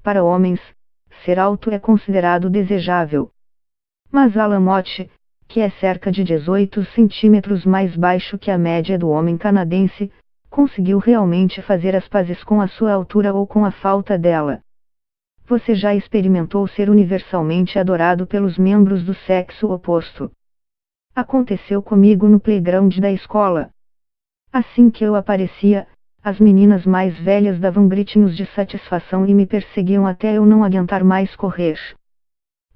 Para homens, ser alto é considerado desejável. Mas Alan Mott, que é cerca de 18 centímetros mais baixo que a média do homem canadense, conseguiu realmente fazer as pazes com a sua altura ou com a falta dela. Você já experimentou ser universalmente adorado pelos membros do sexo oposto? Aconteceu comigo no playground da escola. Assim que eu aparecia, as meninas mais velhas davam gritinhos de satisfação e me perseguiam até eu não aguentar mais correr.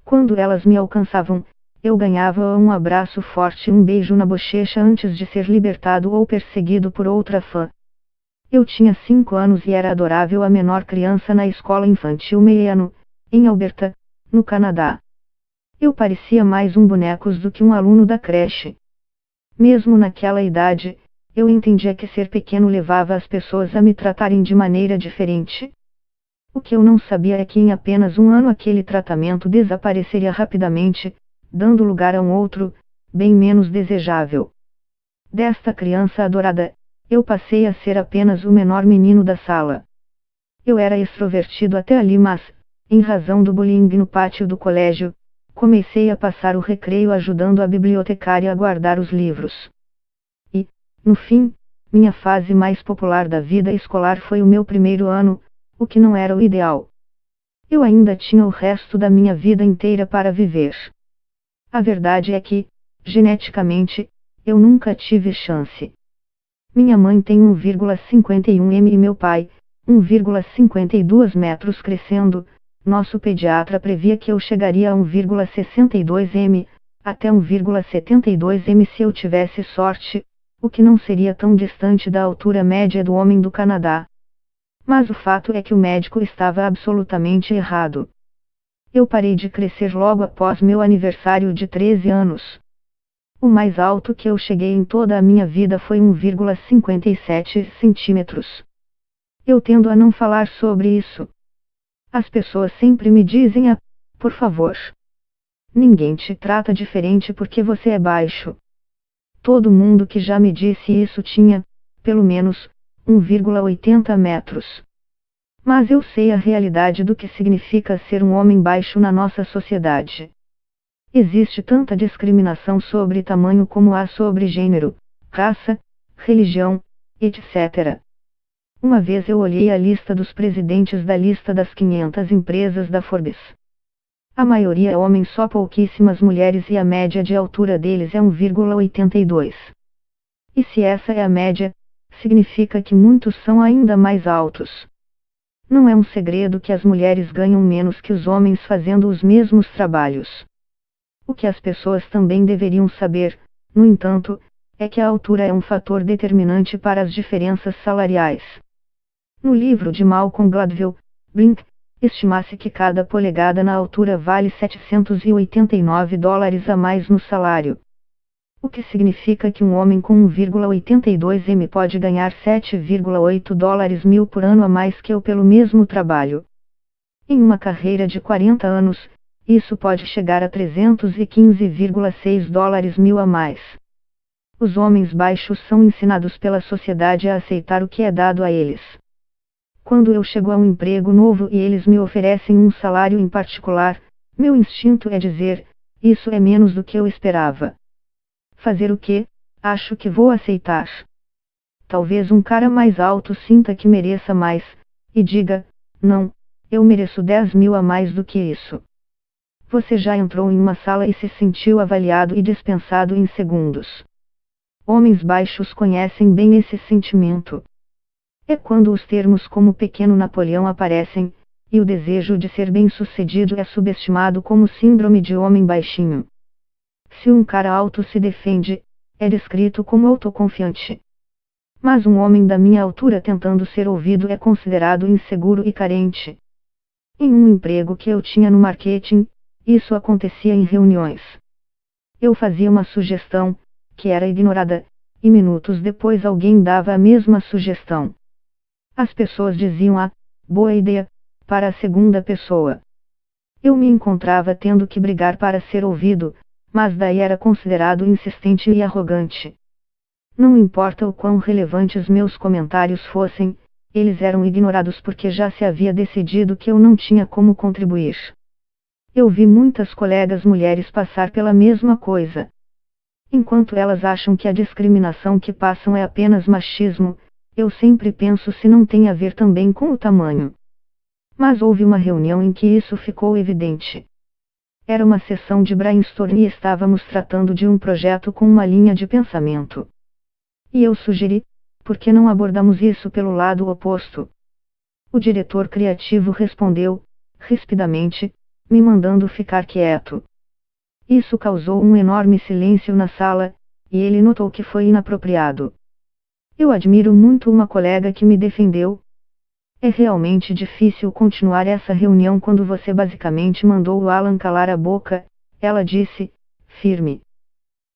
Quando elas me alcançavam, eu ganhava um abraço forte e um beijo na bochecha antes de ser libertado ou perseguido por outra fã. Eu tinha 5 anos e era adorável a menor criança na escola infantil Meiano, em Alberta, no Canadá. Eu parecia mais um boneco do que um aluno da creche. Mesmo naquela idade, eu entendia que ser pequeno levava as pessoas a me tratarem de maneira diferente. O que eu não sabia é que em apenas um ano aquele tratamento desapareceria rapidamente, dando lugar a um outro, bem menos desejável. Desta criança adorada, eu passei a ser apenas o menor menino da sala. Eu era extrovertido até ali, mas, em razão do bullying no pátio do colégio, comecei a passar o recreio ajudando a bibliotecária a guardar os livros. E, no fim, minha fase mais popular da vida escolar foi o meu primeiro ano, o que não era o ideal. Eu ainda tinha o resto da minha vida inteira para viver. A verdade é que, geneticamente, eu nunca tive chance. Minha mãe tem 1,51 m e meu pai, 1,52 metros crescendo. Nosso pediatra previa que eu chegaria a 1,62 m, até 1,72 m se eu tivesse sorte, o que não seria tão distante da altura média do homem do Canadá. Mas o fato é que o médico estava absolutamente errado. Eu parei de crescer logo após meu aniversário de 13 anos. O mais alto que eu cheguei em toda a minha vida foi 1,57 centímetros. Eu tendo a não falar sobre isso. As pessoas sempre me dizem por favor. Ninguém te trata diferente porque você é baixo. Todo mundo que já me disse isso tinha, pelo menos, 1,80 metros. Mas eu sei a realidade do que significa ser um homem baixo na nossa sociedade. Existe tanta discriminação sobre tamanho como há sobre gênero, raça, religião, etc. Uma vez eu olhei a lista dos presidentes da lista das 500 empresas da Forbes. A maioria é homens, só pouquíssimas mulheres, e a média de altura deles é 1,82. E se essa é a média, significa que muitos são ainda mais altos. Não é um segredo que as mulheres ganham menos que os homens fazendo os mesmos trabalhos. O que as pessoas também deveriam saber, no entanto, é que a altura é um fator determinante para as diferenças salariais. No livro de Malcolm Gladwell, Blink, estima-se que cada polegada na altura vale $789 a mais no salário. O que significa que um homem com 1,82 m pode ganhar $7,8 mil por ano a mais que eu pelo mesmo trabalho. Em uma carreira de 40 anos, isso pode chegar a $315,6 mil a mais. Os homens baixos são ensinados pela sociedade a aceitar o que é dado a eles. Quando eu chego a um emprego novo e eles me oferecem um salário em particular, meu instinto é dizer, isso é menos do que eu esperava. Fazer o quê? Acho que vou aceitar. Talvez um cara mais alto sinta que mereça mais, e diga, não, eu mereço 10 mil a mais do que isso. Você já entrou em uma sala e se sentiu avaliado e dispensado em segundos. Homens baixos conhecem bem esse sentimento. É quando os termos como pequeno Napoleão aparecem, e o desejo de ser bem-sucedido é subestimado como síndrome de homem baixinho. Se um cara alto se defende, é descrito como autoconfiante. Mas um homem da minha altura tentando ser ouvido é considerado inseguro e carente. Em um emprego que eu tinha no marketing, isso acontecia em reuniões. Eu fazia uma sugestão, que era ignorada, e minutos depois alguém dava a mesma sugestão. As pessoas diziam boa ideia, para a segunda pessoa. Eu me encontrava tendo que brigar para ser ouvido, mas daí era considerado insistente e arrogante. Não importa o quão relevantes meus comentários fossem, eles eram ignorados porque já se havia decidido que eu não tinha como contribuir. Eu vi muitas colegas mulheres passar pela mesma coisa. Enquanto elas acham que a discriminação que passam é apenas machismo, eu sempre penso se não tem a ver também com o tamanho. Mas houve uma reunião em que isso ficou evidente. Era uma sessão de brainstorm e estávamos tratando de um projeto com uma linha de pensamento. E eu sugeri, por que não abordamos isso pelo lado oposto? O diretor criativo respondeu, rispidamente, me mandando ficar quieto. Isso causou um enorme silêncio na sala, e ele notou que foi inapropriado. Eu admiro muito uma colega que me defendeu. É realmente difícil continuar essa reunião quando você basicamente mandou o Alan calar a boca, ela disse, firme.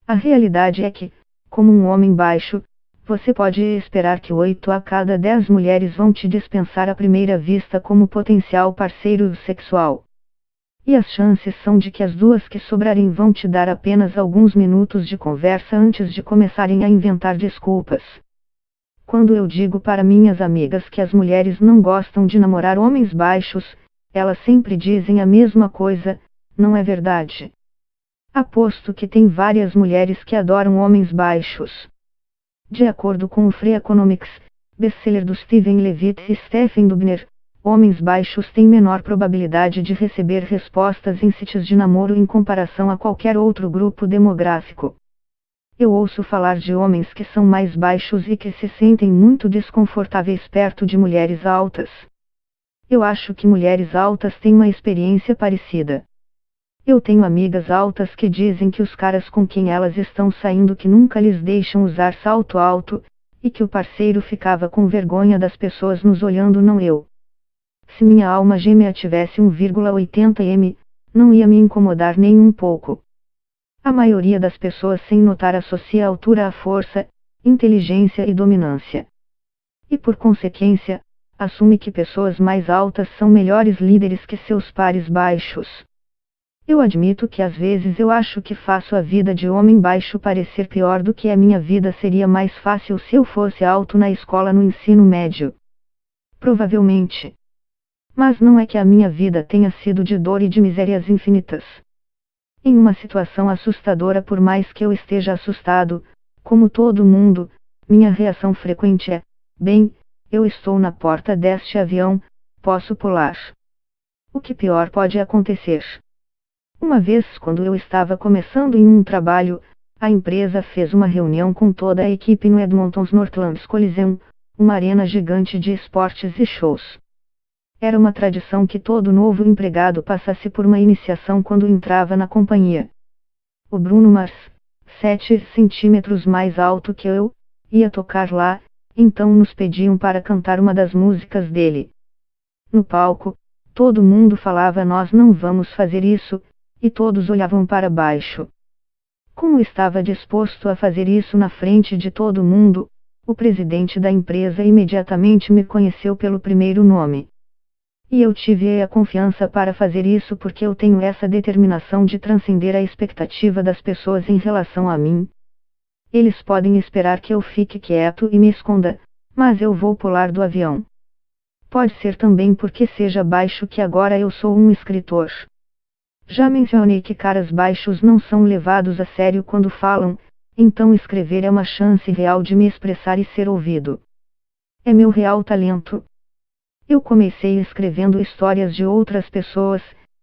A realidade é que, como um homem baixo, você pode esperar que 8 a cada 10 mulheres vão te dispensar à primeira vista como potencial parceiro sexual. E as chances são de que as duas que sobrarem vão te dar apenas alguns minutos de conversa antes de começarem a inventar desculpas. Quando eu digo para minhas amigas que as mulheres não gostam de namorar homens baixos, elas sempre dizem a mesma coisa, não é verdade? Aposto que tem várias mulheres que adoram homens baixos. De acordo com o Free Economics, best-seller do Steven Levitt e Stephen Dubner, homens baixos têm menor probabilidade de receber respostas em sites de namoro em comparação a qualquer outro grupo demográfico. Eu ouço falar de homens que são mais baixos e que se sentem muito desconfortáveis perto de mulheres altas. Eu acho que mulheres altas têm uma experiência parecida. Eu tenho amigas altas que dizem que os caras com quem elas estão saindo que nunca lhes deixam usar salto alto, e que o parceiro ficava com vergonha das pessoas nos olhando, não eu. Se minha alma gêmea tivesse 1,80 m, não ia me incomodar nem um pouco. A maioria das pessoas sem notar associa a altura à força, inteligência e dominância. E por consequência, assume que pessoas mais altas são melhores líderes que seus pares baixos. Eu admito que às vezes eu acho que faço a vida de homem baixo parecer pior do que a minha vida seria mais fácil se eu fosse alto na escola no ensino médio. Provavelmente. Mas não é que a minha vida tenha sido de dor e de misérias infinitas. Em uma situação assustadora, por mais que eu esteja assustado, como todo mundo, minha reação frequente é: bem, eu estou na porta deste avião, posso pular. O que pior pode acontecer? Uma vez, quando eu estava começando em um trabalho, a empresa fez uma reunião com toda a equipe no Edmonton's Northlands Coliseum, uma arena gigante de esportes e shows. Era uma tradição que todo novo empregado passasse por uma iniciação quando entrava na companhia. O Bruno Mars, 7 centímetros mais alto que eu, ia tocar lá, então nos pediam para cantar uma das músicas dele. No palco, todo mundo falava: nós não vamos fazer isso, e todos olhavam para baixo. Como estava disposto a fazer isso na frente de todo mundo, o presidente da empresa imediatamente me conheceu pelo primeiro nome. E eu tive a confiança para fazer isso porque eu tenho essa determinação de transcender a expectativa das pessoas em relação a mim. Eles podem esperar que eu fique quieto e me esconda, mas eu vou pular do avião. Pode ser também porque seja baixo que agora eu sou um escritor. Já mencionei que caras baixos não são levados a sério quando falam, então escrever é uma chance real de me expressar e ser ouvido. É meu real talento. Eu comecei escrevendo histórias de outras pessoas,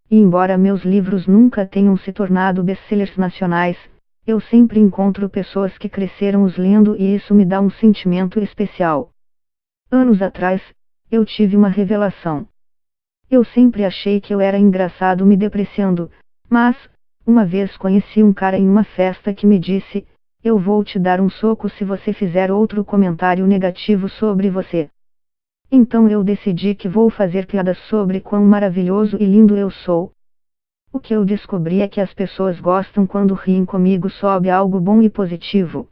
e embora meus livros nunca tenham se tornado best-sellers nacionais, eu sempre encontro pessoas que cresceram os lendo e isso me dá um sentimento especial. Anos atrás, eu tive uma revelação. Eu sempre achei que eu era engraçado me depreciando, mas, uma vez conheci um cara em uma festa que me disse: eu vou te dar um soco se você fizer outro comentário negativo sobre você. Então eu decidi que vou fazer piadas sobre quão maravilhoso e lindo eu sou. O que eu descobri é que as pessoas gostam quando riem comigo sobre algo bom e positivo.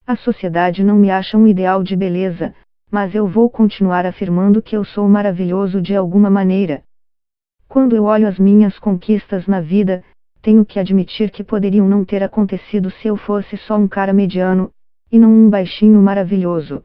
A sociedade não me acha um ideal de beleza, mas eu vou continuar afirmando que eu sou maravilhoso de alguma maneira. Quando eu olho as minhas conquistas na vida, tenho que admitir que poderiam não ter acontecido se eu fosse só um cara mediano, e não um baixinho maravilhoso.